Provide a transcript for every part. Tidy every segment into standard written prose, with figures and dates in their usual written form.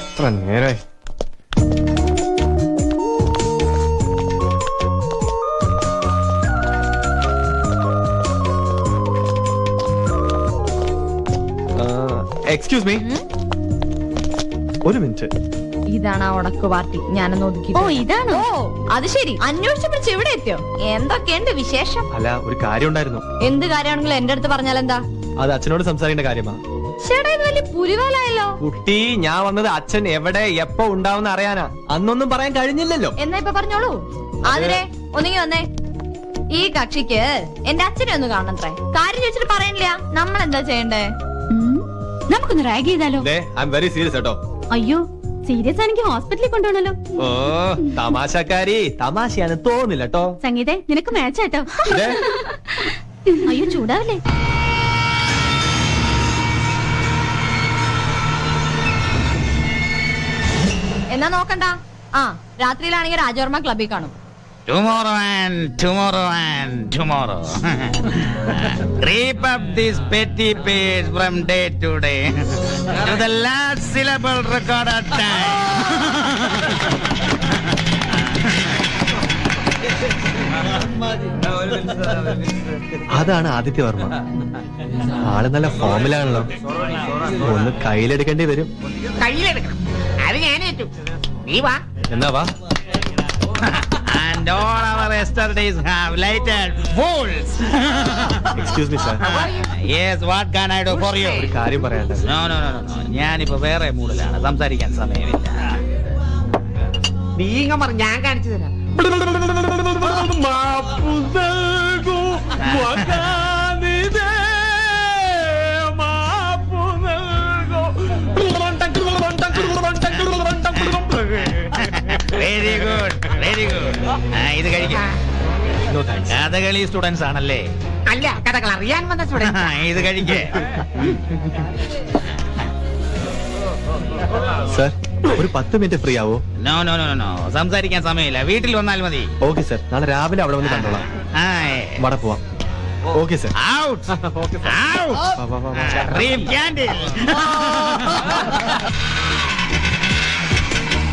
എത്ര നേരായി. Excuse me, ഒരു മിനിറ്റ്. ഇതാണ് ആ ഉണക്ക് പാർട്ടി. ഞാനൊന്ന് ഒതുക്കി. ഓ ഇതാണോ? അത് ശരി. അന്വേഷിച്ച് പിടിച്ച് എവിടെ എത്തിയോ? എന്തൊക്കെയുണ്ട് വിശേഷം? അല്ല, ഒരു കാര്യം ഉണ്ടായിരുന്നു. എന്ത് കാര്യമാണെങ്കിലും എന്റെ അടുത്ത് പറഞ്ഞാൽ എന്താ? അത് അച്ഛനോട് സംസാരിക്കേണ്ട കാര്യമാ. ചേട്ടാ, ഇത് വലിയ പുലിവാലായല്ലോ. കുട്ടി, ഞാൻ വന്നത് അച്ഛൻ എവിടെ എപ്പോ ഉണ്ടാവുന്ന അറിയാനാ. അന്നൊന്നും പറയാൻ കഴിഞ്ഞില്ലല്ലോ. എന്നാ ഇപ്പൊ പറഞ്ഞോളൂ. ആതിരെ, ഒന്നിങ്ങി വന്നേ. ഈ കക്ഷിക്ക് എന്റെ അച്ഛനെ ഒന്ന് കാണണത്രേ. കാര്യം ചോദിച്ചിട്ട് പറയണില്ല. നമ്മൾ എന്താ ചെയ്യണ്ടേ? നമുക്കൊന്ന് റാഗ് ചെയ്താലോ? ഐ എം വെരി സീരിയസ് കേട്ടോ. അയ്യോ, സീരിയസ് ആണെങ്കിൽ ഹോസ്പിറ്റലിൽ കൊണ്ടുപോകണല്ലോ. ഓ, തമാശക്കാരി. തമാശയാണ് തോന്നില്ല കേട്ടോ. സംഗീതേ, നിനക്ക് മാച്ച് ആട്ടോ. അയ്യോ, ചൂടാവല്ലേ? എന്നാ നോക്കണ്ട. ആ, രാത്രിയിലാണെങ്കിൽ രാജവർമ്മ ക്ലബിൽ കാണും. Tomorrow and tomorrow and tomorrow. Creep up this petty page from day to day to the last syllable recorded time. അതാണ് ആദിത്യവർമ്മ. ആള് നല്ല ഫോമിലാണല്ലോ. ഒന്ന് കയ്യിലെടുക്കേണ്ടി വരും. കയ്യിലെടുക്കണം, അത് ഞാനേറ്റു. നീ വാ. എന്നാ വാ. And all our yesterdays have lighted fools. Excuse me, sir. Yes, what can I do for you? ഒരു കാര്യം പറയാനുണ്ട്. No. ഞാനിപ്പോ വേറെ മൂഡിലാണ്, സംസാരിക്കാൻ സമയമില്ല. ഞാൻ കാണിച്ചു തരാം. Very good. ഇത് കഴിക്കാം. No thanks. കഥകളി സ്റ്റുഡൻസ് ആണല്ലേ? അല്ല, കഥകൾ അറിയാൻ വന്ന സ്റ്റുഡന്റ്. ഇത് കഴിക്കേ. സർ, ഒരു 10 മിനിറ്റ് ഫ്രീ ആവോ? നോ, സംസാരിക്കാൻ സമയമില്ല. വീട്ടിൽ വന്നാൽ മതി. ഓക്കെ സർ, നാളെ രാവിലെ അവിടെ വന്ന് കണ്ടോളാം. വട പോവാം. Okay sir.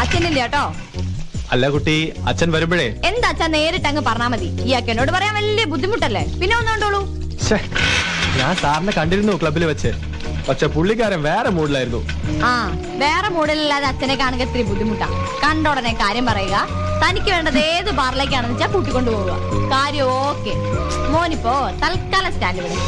അച്ഛനില്ല കേട്ടോ. അല്ല കുട്ടി, അച്ഛൻ വരുമ്പോഴേ എന്താ അച്ഛൻ നേരിട്ട് അങ്ങ് പറഞ്ഞാ മതി. ഈ അച്ഛനോട് പറയാൻ വലിയ ബുദ്ധിമുട്ടല്ലേ? പിന്നെ ഒന്നുകൊണ്ടോളൂ. ഞാൻ സാറിനെ കണ്ടിരുന്നു ക്ലബിൽ വെച്ച്. പക്ഷെ പുള്ളിക്കാരൻ വേറെ മൂഡിലായിരുന്നു. ആ, വേറെ മൂഡിലല്ലാതെ അച്ഛനെ കാണുക ഇത്തിരി ബുദ്ധിമുട്ടാ. കണ്ട ഉടനെ കാര്യം പറയുക. തനിക്ക് വേണ്ടത് ഏത് ബാറിലേക്കാണെന്ന് വെച്ചാൽ കൂട്ടിക്കൊണ്ടു പോവുക. കാര്യം ഓക്കെ. മോനിപ്പോ തൽക്കാലം സ്റ്റാൻഡ് വിടും.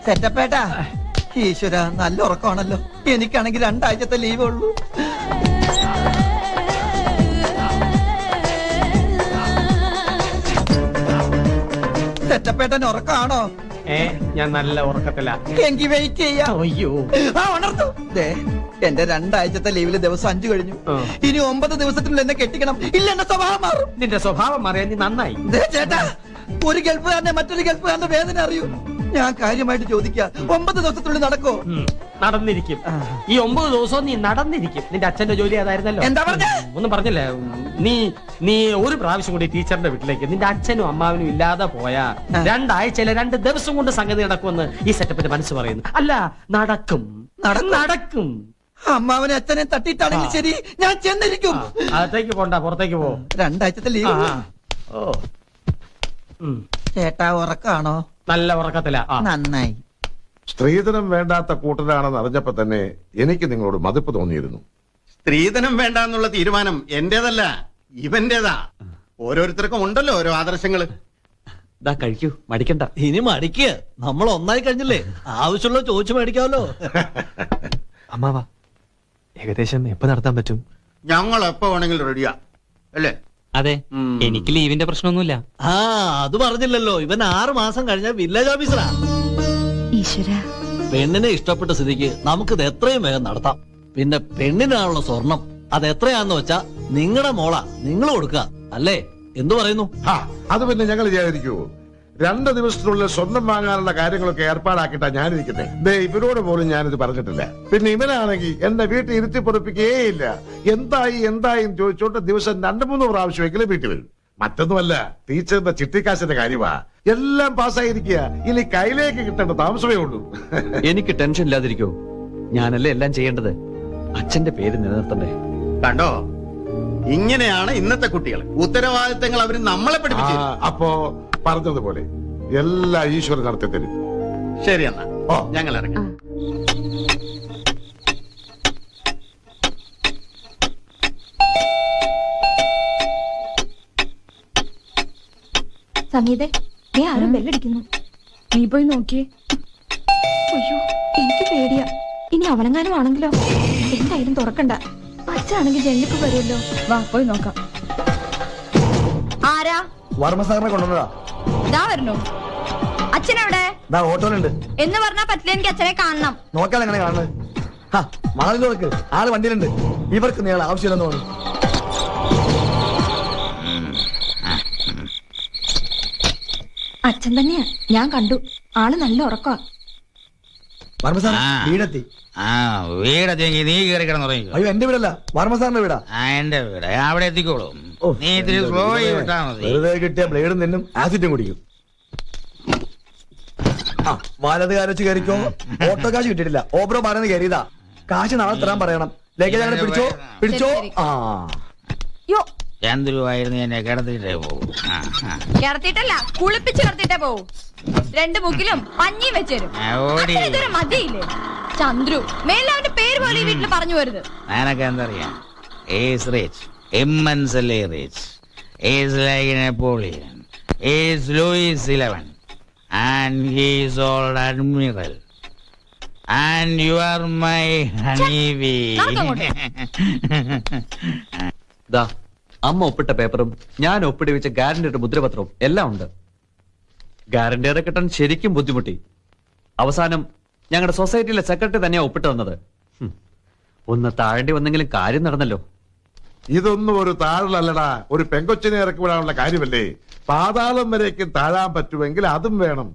സെറ്റപ്പേട്ടാ, ഈശ്വര, നല്ല ഉറക്കമാണല്ലോ. എനിക്കാണെങ്കിൽ 2 ആഴ്ചത്തെ ലീവ് ഉള്ളൂ. സെറ്റപ്പേട്ടൻ ഉറക്കമാണോ? ഞാൻ നല്ല ഉറക്കത്തില്ല. എങ്കി വെയിറ്റ് ചെയ്യാം. അയ്യോ, ഉണർത്തു. എന്റെ 2 ആഴ്ചത്തെ ലീവില് ദിവസം 5 കഴിഞ്ഞു. ഇനി 9 ദിവസത്തിനുള്ളിൽ എന്നെ കെട്ടിക്കണം. ഇല്ല, എന്റെ സ്വഭാവം മാറും. നിന്റെ സ്വഭാവം മാറിയാ നീ നന്നായി. ചേട്ടാ, ഒരു ഗൾഫുകാരനെ മറ്റൊരു ഗൾഫുകാരന്റെ വേദന അറിയൂ. ഞാൻ കാര്യമായിട്ട് ചോദിക്കാം, 9 ദിവസത്തിനുള്ളിൽ നടക്കോ? നടന്നിരിക്കും. ഈ 9 ദിവസവും നീ നടന്നിരിക്കും. നിന്റെ അച്ഛന്റെ ജോലി അതായിരുന്നല്ലോ. എന്താ പറഞ്ഞ? ഒന്നും പറഞ്ഞില്ലേ? നീ ഒരു പ്രാവശ്യം കൂടി ടീച്ചറിന്റെ വീട്ടിലേക്ക് നിന്റെ അച്ഛനും അമ്മാവനും ഇല്ലാതെ പോയാ 2 ആഴ്ചയിലെ 2 ദിവസം കൊണ്ട് സംഗതി നടക്കുമെന്ന് ഈ സെറ്റപ്പിന്റെ മനസ്സ് പറയുന്നു. അല്ല, നടക്കും. അമ്മാവനെ അച്ഛനെ തട്ടിയിട്ടാണെങ്കിൽ ശരി, ഞാൻ ചെന്നിരിക്കും. അകത്തേക്ക് പോണ്ട, പുറത്തേക്ക് പോ. 2 ആഴ്ചത്തെ ലീവ്. ചേട്ടാ, ഉറക്കാണോ? നല്ല ഉറക്കത്തില. നന്നായി. സ്ത്രീധനം വേണ്ടാത്ത കൂട്ടരാണെന്ന് അറിഞ്ഞപ്പോ തന്നെ എനിക്ക് നിങ്ങളോട് മതിപ്പ് തോന്നിയിരുന്നു. സ്ത്രീധനം വേണ്ട എന്നുള്ള തീരുമാനം എന്റേതല്ല, ഇവന്റേതാ. ഓരോരുത്തർക്കും ഉണ്ടല്ലോ ഓരോ ആദർശങ്ങള്. കഴിക്കൂ, മടിക്കണ്ട. ഇനി മടിക്കുക, നമ്മൾ ഒന്നായി കഴിഞ്ഞില്ലേ, ആവശ്യമുള്ള ചോദിച്ചു മേടിക്കാമല്ലോ. അമ്മാവാ, ഏകദേശം എപ്പോ നടത്താൻ പറ്റും? ഞങ്ങൾ എപ്പോ വേണമെങ്കിലും റെഡിയാ അല്ലേ? അതെ, എനിക്ക് ലീവിന്റെ പ്രശ്നമൊന്നുമില്ല. അത് പറഞ്ഞില്ലല്ലോ, ഇവൻ 6 മാസം കഴിഞ്ഞ വില്ലേജ് ഓഫീസറാ. ഈശ്വര, പെണ്ണിനെ ഇഷ്ടപ്പെട്ട സ്ഥിതിക്ക് നമുക്കിത് എത്രയും വേഗം നടത്താം. പിന്നെ പെണ്ണിനാണുള്ള സ്വർണം അത് എത്രയാന്ന് വെച്ചാ നിങ്ങളുടെ മോള നിങ്ങൾ കൊടുക്കുക അല്ലേ? എന്തു പറയുന്നു? അത് പിന്നെ ഞങ്ങൾ ചെയ്യാതിരിക്കുവോ? 2 ദിവസത്തിനുള്ളിൽ സ്വർണം വാങ്ങാനുള്ള കാര്യങ്ങളൊക്കെ ഏർപ്പാടാക്കിയിട്ടാ ഞാനിരിക്കുന്നത്. ഇവരോട് പോലും ഞാനിത് പറഞ്ഞിട്ടില്ല. പിന്നെ ഇവനാണെങ്കിൽ എന്നെ വീട്ടിൽ ഇരുത്തി പൊറപ്പിക്കുകയില്ല. എന്തായി ചോദിച്ചോണ്ട് ദിവസം 2-3 പ്രാവശ്യമെങ്കിലും വീട്ടിൽ വരും. മറ്റൊന്നുമല്ല, ടീച്ചറിന്റെ ചിട്ടിക്കാശിന്റെ കാര്യമാ. എല്ലാം പാസ്സായിരിക്കുക. ഇനി കയ്യിലേക്ക് കിട്ടേണ്ട താമസമേ ഉള്ളൂ. എനിക്ക് ടെൻഷൻ ഇല്ലാതിരിക്കോ? ഞാനല്ലേ എല്ലാം ചെയ്യേണ്ടത്. അച്ഛന്റെ പേര് നിലനിർത്തണ്ടേ? കണ്ടോ, ഇങ്ങനെയാണ് ഇന്നത്തെ കുട്ടികൾ. ഉത്തരവാദിത്തങ്ങൾ അവർ നമ്മളെ പഠിപ്പിച്ചു. അപ്പോ പറഞ്ഞതുപോലെ എല്ലാ ഈശ്വരൻ നടത്തി തരും. ശരി എന്നാ ഞങ്ങൾ ഇറങ്ങാം. സംഗീതേ, നീ ആരും ബെല്ലടിക്കുന്നു. നീ പോയി നോക്കിയേ. അയ്യോ, എനിക്ക് പേടിയാ. ഇനി അവനെങ്ങാനും ആണെങ്കിലോ? എന്തായാലും തുറക്കണ്ട. അച്ഛനാണെങ്കിൽ ജനലിക്ക് വരുമല്ലോ. വാ പോയി നോക്കാം. ആരാ? വർമ്മ സാറിനെ കൊണ്ടുവന്നതാ. ഇതാ വരുന്നു. അച്ഛനെവിടെ? ഓട്ടോയിലുണ്ട് എന്ന് പറഞ്ഞാ പറ്റില്ല, എനിക്ക് അച്ഛനെ കാണണം. നോക്കാൻ എങ്ങനെ കാണുന്നത്? മാളിൽ നോക്ക്, ആള് വണ്ടിയിലുണ്ട്. ഇവർക്ക് നീള ആവശ്യമില്ലെന്ന് തോന്നുന്നു. അച്ഛൻ തന്നെയാ, ഞാൻ കണ്ടു. ആള് നല്ല ഉറക്കമാ. വർമ്മ സാർ വീടെത്തി. വീടെത്തിയെങ്കിൽ നീ കയറി കിടന്നുറങ്ങിക്കോ. അയ്യോ, എന്റെ വീടല്ല, വർമ്മ സാറിന്റെ വീടാ. എന്റെ വീട് അവിടെ എത്തിക്കോളും. നീ ഇത്തിരി സ്ലോ വിട്ടാ മതി. വെറുതെ കിട്ടിയ ബ്ലേഡും നിന്നും ആസിഡും കുടിക്കും. വലത് കാലച്ച് കയറിക്കോ. ഓട്ടോ കാശ് കിട്ടിയിട്ടില്ല. ഓബ്രോ പറയുന്നത് കയറിയതാ. കാശ് നാളെ തരാൻ പറയണം. ലഗേജ് അങ്ങനെ പിടിച്ചോ. ചന്ദ്രുവായിരുന്നു എന്നെ കിടത്തിട്ടേ പോകും. കിടത്തിട്ടല്ല, കുളിപ്പിച്ച് കിടത്തിട്ടേ പോവും. 2 മുക്കിലും പഞ്ഞി വെച്ചേരും. ഇതൊരു മതിയില്ലേ ചന്ദ്രു? മേലെ അവന്റെ പേര് പോലെ ഈ വീട്ടിൽ പറഞ്ഞു വരുത്. ഞാനൊക്കെ എന്തറിയാം. He's rich, immensely rich. He's like Napoleon. He's Louis 11 and he is old admiral and you are my honeybee. ദാ അമ്മ ഒപ്പിട്ട പേപ്പറും ഞാൻ ഒപ്പിടി വെച്ച ഗ്യാരണ്ടിയുടെ മുദ്രപത്രവും എല്ലാം ഉണ്ട്. ഗ്യാരണ്ടിയുടെ കിട്ടാൻ ശരിക്കും ബുദ്ധിമുട്ടി. അവസാനം ഞങ്ങളുടെ സൊസൈറ്റിയിലെ സെക്രട്ടറി തന്നെയാ ഒപ്പിട്ട് തന്നത്. ഒന്ന് താഴേണ്ടി വന്നെങ്കിലും കാര്യം നടന്നല്ലോ. ഇതൊന്നും ഒരു താഴലല്ലടാ, ഒരു പെങ്കൊച്ചിനെ ഇറക്കി വിടാനുള്ള കാര്യമല്ലേ. പാതാളം വരേക്കും താഴാൻ പറ്റുമെങ്കിൽ അതും വേണം.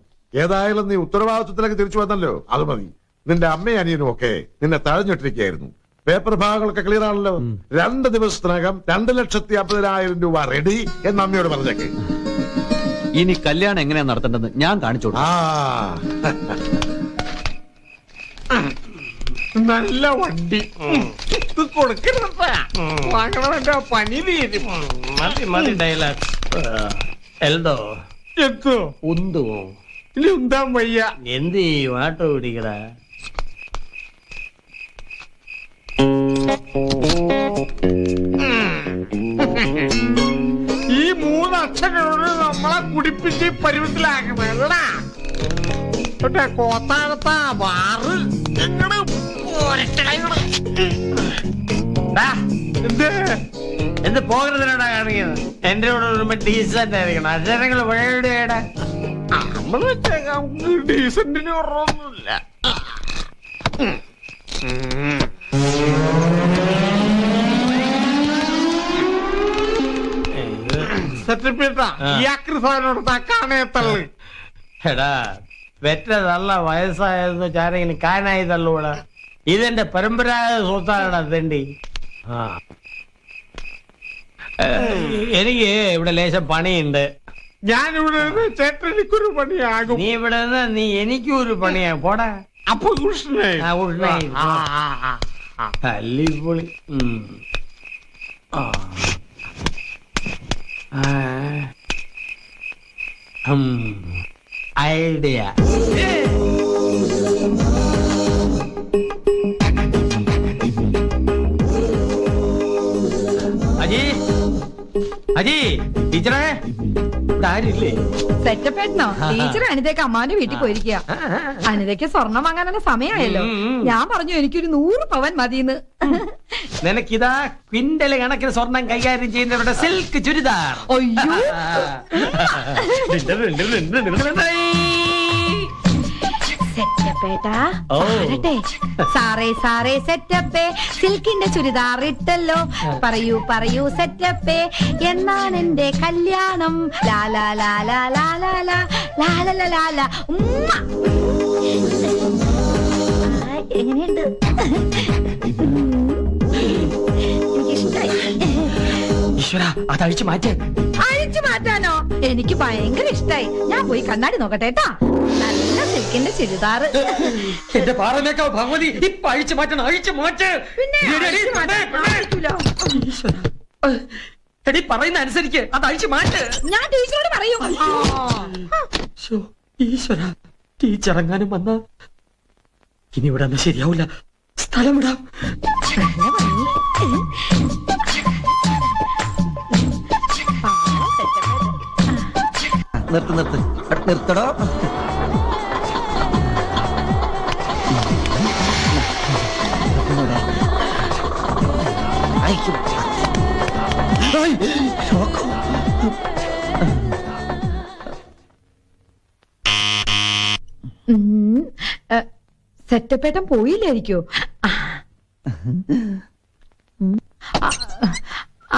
ഏതായാലും നീ ഉത്തരവാദിത്വത്തിലേക്ക് തിരിച്ചു വന്നല്ലോ, അത് മതി. നിന്റെ അമ്മയും അനിയനും ഒക്കെ നിന്നെ തഴഞ്ഞിട്ടിരിക്കുകയായിരുന്നു. പേപ്പർ ഭാഗങ്ങളൊക്കെ ക്ലിയർ ആണല്ലോ. 2 ദിവസത്തിനകം 2,50,000 രൂപ റെഡി എന്ന് അമ്മയോട് പറഞ്ഞേക്ക്. ഇനി കല്യാണം എങ്ങനെയാ നടത്തേണ്ടത് ഞാൻ കാണിച്ചു. നല്ല വണ്ടി കൊടുക്കണ പണി തീരും. മതി ഡയലോഗ്. എൽദോ എത്തോ ഉന്തുവോ? ഇനി ഉന്താൻ വയ്യ. എന്ത് ചെയ്യും? ആട്ടോ പിടിക്കട. ഈ 3 അക്ഷരങ്ങളോട് നമ്മളെ കുടിപ്പിച്ച് പരുവത്തിലാക്കണ കോത്താഴത്ത വാറ് എന്ത് പോകരുതിനാടാ കാണിക്കുന്നത്? എന്റെ കൂടെ വരുമ്പോ ഡീസന്റ് ആയിരിക്കണം. അക്ഷരങ്ങൾ വഴിയുടെ നമ്മൾ വെച്ചേക്കാം. ഡീസന്റിന് കുറവൊന്നുമില്ല. സെറ്റപ്പിട്ടാ ഈ അക്രിസാനോട് കാണേത്തള്ളു. എടാ വെറ്റ നല്ല വയസ്സായെന്ന് വെച്ചാരെങ്കിലും കാനായി തള്ളൂടാ. ഇതെന്റെ പരമ്പരാഗത സ്വത്താണടാ തെണ്ടി. എനിക്ക് ഇവിടെ ലേശം പണിയുണ്ട്. ഞാനിവിടെ ചേട്ടനിക്കൊരു പണിയാകും. നീ ഇവിടെ നീ എനിക്കൊരു പണിയാകും. പോടാ. അപ്പൊ കൃഷ്ണായി തല്ലിപ്പൊളി. ഐഡിയ. അജി അജി ടീച്ചറേ, ഇവിടെ ആരില്ലേ? സെറ്റപ്പ് ആയിരുന്നോ? ടീച്ചർ അനിതയ്ക്ക് അമ്മാന്റെ വീട്ടിൽ പോയിരിക്കുക. അനിതയ്ക്ക് സ്വർണം വാങ്ങാനുള്ള സമയമായല്ലോ. ഞാൻ പറഞ്ഞു എനിക്കൊരു 100 പവൻ മതിന്ന്. നിനക്കിതാ ക്വിന്റല് കണക്കിന് സ്വർണം കൈകാര്യം ചെയ്യുന്നവരുടെ സിൽക്ക് ചുരിദാർ. അയ്യോ സെറ്റപ്പേട്ടാ ഓ. പാടട്ടെ. സാറേ സാറേ സെറ്റപ്പേ സിൽക്കിന്റെ ചുരിദാർ ഇട്ടല്ലോ. പറയൂ പറയൂ സെറ്റപ്പേ എന്നാണ് എന്റെ കല്യാണം. ലാലാ ലാലാ ലാലാ ലാലാ ലാലാ. എങ്ങനെയുണ്ട്? എനിക്കിഷ്ടായി. ഈശ്വര അത് അഴിച്ചു മാറ്റേ. അഴിച്ചു മാറ്റാനോ? എനിക്ക് ഭയങ്കര ഇഷ്ടായി. ഞാൻ പോയി കണ്ണാടി നോക്കട്ടെ കേട്ടാ. നല്ല സിൽക്കിന്റെ ചുരിദാറ്. എന്റെ പാറമേക്കാവ് ഭഗവതി ഇപ്പൊ അഴിച്ചു മാറ്റണം. അഴിച്ചു മാറ്റ്. പിന്നെ എടി, എടി, അഴിച്ചു മാറ്റാൻ പെണ്ണേ, സാധിക്കൂലോ. ഈശ്വരാ. എടി പറയുന്ന അനുസരിക്ക് അത് അഴിച്ചു മാറ്റ്. ഞാൻ ടീച്ചറോട് പറയും. ശ്ശോ, ഈശ്വര ടീച്ചർ എങ്ങാനും വന്ന ഇനി ഇവിടെ ഒന്നും ശരിയാവൂല. സ്ഥലം വിടാം. നല്ല ഭംഗി. നിർത്തടോ. സെറ്റപ്പേട്ടൻ പോയില്ലായിരിക്കോ?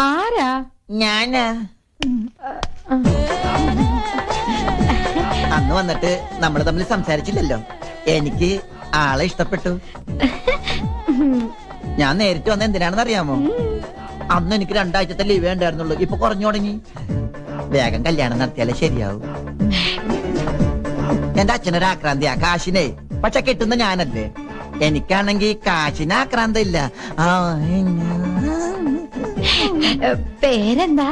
ആരാ? ഞാനാ. അന്ന് വന്നിട്ട് നമ്മൾ തമ്മിൽ സംസാരിച്ചില്ലല്ലോ. എനിക്ക് ആളെ ഇഷ്ടപ്പെട്ടു. ഞാൻ നേരിട്ട് വന്ന എന്തിനാണെന്ന് അറിയാമോ? അന്ന് എനിക്ക് 2 ആഴ്ചത്തെ ലീവേ ഉണ്ടായിരുന്നുള്ളൂ. ഇപ്പൊ കുറഞ്ഞു തുടങ്ങി. വേഗം കല്യാണം നടത്തിയാലേ ശരിയാവും. എന്റെ അച്ഛനൊരു ആക്രാന്തിയാ കാശിനെ. പക്ഷെ കിട്ടുന്ന ഞാനല്ലേ. എനിക്കാണെങ്കി കാശിന് ആക്രാന്ത ഇല്ല. പേരെന്താ?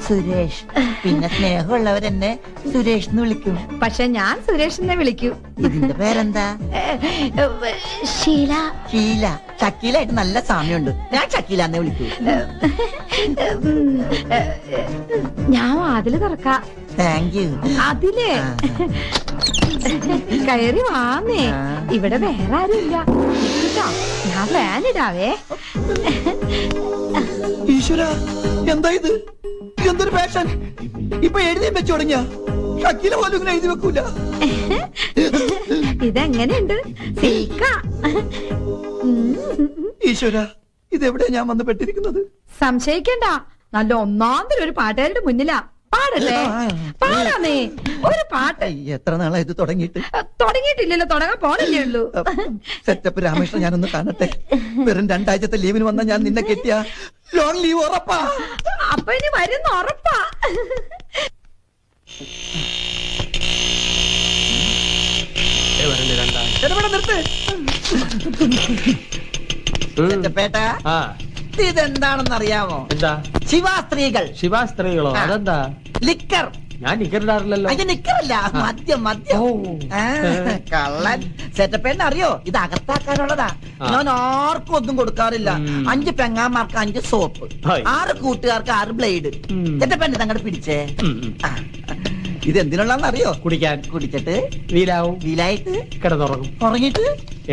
സുരേഷ്. പിന്നെ സ്നേഹമുള്ളവരെന്നെ സുരേഷ് എന്ന് വിളിക്കും. പക്ഷെ ഞാൻ സുരേഷിനെ വിളിക്കൂ. ഇതിന്റെ പേരെന്താ? ഷീല. ഷീല. ഷക്കീലായിട്ട് നല്ല സാമ്യമുണ്ട്. ഞാൻ ഷക്കീലാന്നേ വിളിക്കൂ. ഞാൻ വാതില് തുറക്കാം. Thank you. അതിലേ കയറി വാന്നേ. ഇവിടെ വേറെ ആരുമില്ല. കേട്ടോ, ഞാൻ ഫാൻ ഇടാവേ. ഈശ്വര എന്താ ഇത്? എന്തൊരു പാഷൻ! ഇപ്പൊ എഴുതി വെച്ചു തുടങ്ങിയ ഷക്കീല പോലും ഇങ്ങനെ എഴുതി വെക്കൂല. ഇതെങ്ങനെയുണ്ട്? സിൽക്കാ. ഈശ്വര ഇതെവിടെ ഞാൻ വന്ന് പെട്ടിരിക്കുന്നത്? സംശയിക്കണ്ട, നല്ല ഒന്നാന്തരം ഒരു പാട്ടുകാരുടെ മുന്നിലാ. പാടല്ലേ? പാടാന്നേ ഒരു പാട്ട്. എത്ര നാളായി ഇത് തുടങ്ങിയിട്ട്? തുടങ്ങിയിട്ടില്ലല്ലോ, തുടങ്ങാൻ പോണല്ലേ ഉള്ളൂ. സെറ്റപ്പ് രാമകൃഷ്ണൻ, ഞാനൊന്ന് കാണട്ടെ. വെറും 2 ആഴ്ചത്തെ ലീവിന് വന്ന ഞാൻ നിന്നെ കെട്ടിയ ലോങ് ലീവ് ഉറപ്പാ. അപ്പൊ ഇനി വരുന്ന ഉറപ്പാ. ഇതെന്താണെന്ന് അറിയാമോ? എന്താ? ശിവാസ്ത്രീകൾ. ശിവാസ്ത്രീകളോ? അതെന്താ? ലിക്കർ. ഞാൻ നിക്കറിടാറില്ലല്ലോ. അയ്യോ നിക്കറല്ല, മദ്യം മദ്യം. കള്ളൻ. സെറ്റപ്പേന്ന് അറിയോ? ഇത് അകത്താക്കാനുള്ളതാ. ഞാൻ ആർക്കും ഒന്നും കൊടുക്കാറില്ല. 5 പെങ്ങാമാർക്ക് 5 സോപ്പ്, 6 കൂട്ടുകാർക്ക് 6 ബ്ലേഡ്. സെറ്റപ്പേന്ന് തങ്ങോട്ട് പിടിച്ചേ. ഇതെന്തിനുള്ളതെന്ന് അറിയോ? കുടിക്കാൻ. കുടിച്ചിട്ട് വീലാവും. വീലായിട്ട് കിടന്നുറങ്ങും. ഉറങ്ങിട്ട്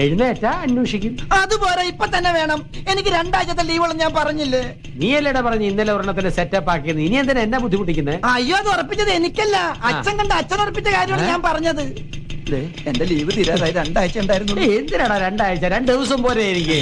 എഴുന്നേറ്റ അന്വേഷിക്കും. അതുപോലെ ഇപ്പൊ തന്നെ വേണം. എനിക്ക് 2 ആഴ്ചത്തെ ലീവുള്ള ഞാൻ പറഞ്ഞില്ലേ? നീ അല്ലേടാ പറഞ്ഞു ഇന്നലെ ഒരെണ്ണത്തിന് സെറ്റപ്പ് ആക്കിയത്. ഇനി എന്തിനാ എന്നെ ബുദ്ധിമുട്ടിക്കുന്നത്? അയ്യോ, അത് ഉറപ്പിച്ചത് എനിക്കല്ല. അച്ഛൻ കണ്ട അച്ഛൻ ഉറപ്പിച്ച കാര്യമാണ് ഞാൻ പറഞ്ഞത്. എന്റെ ലീവ് തീരാറായി. 2 ആഴ്ച ഉണ്ടായിരുന്നു. എന്തിനാടാ 2 ആഴ്ച? 2 ദിവസം പോരെ എനിക്ക്.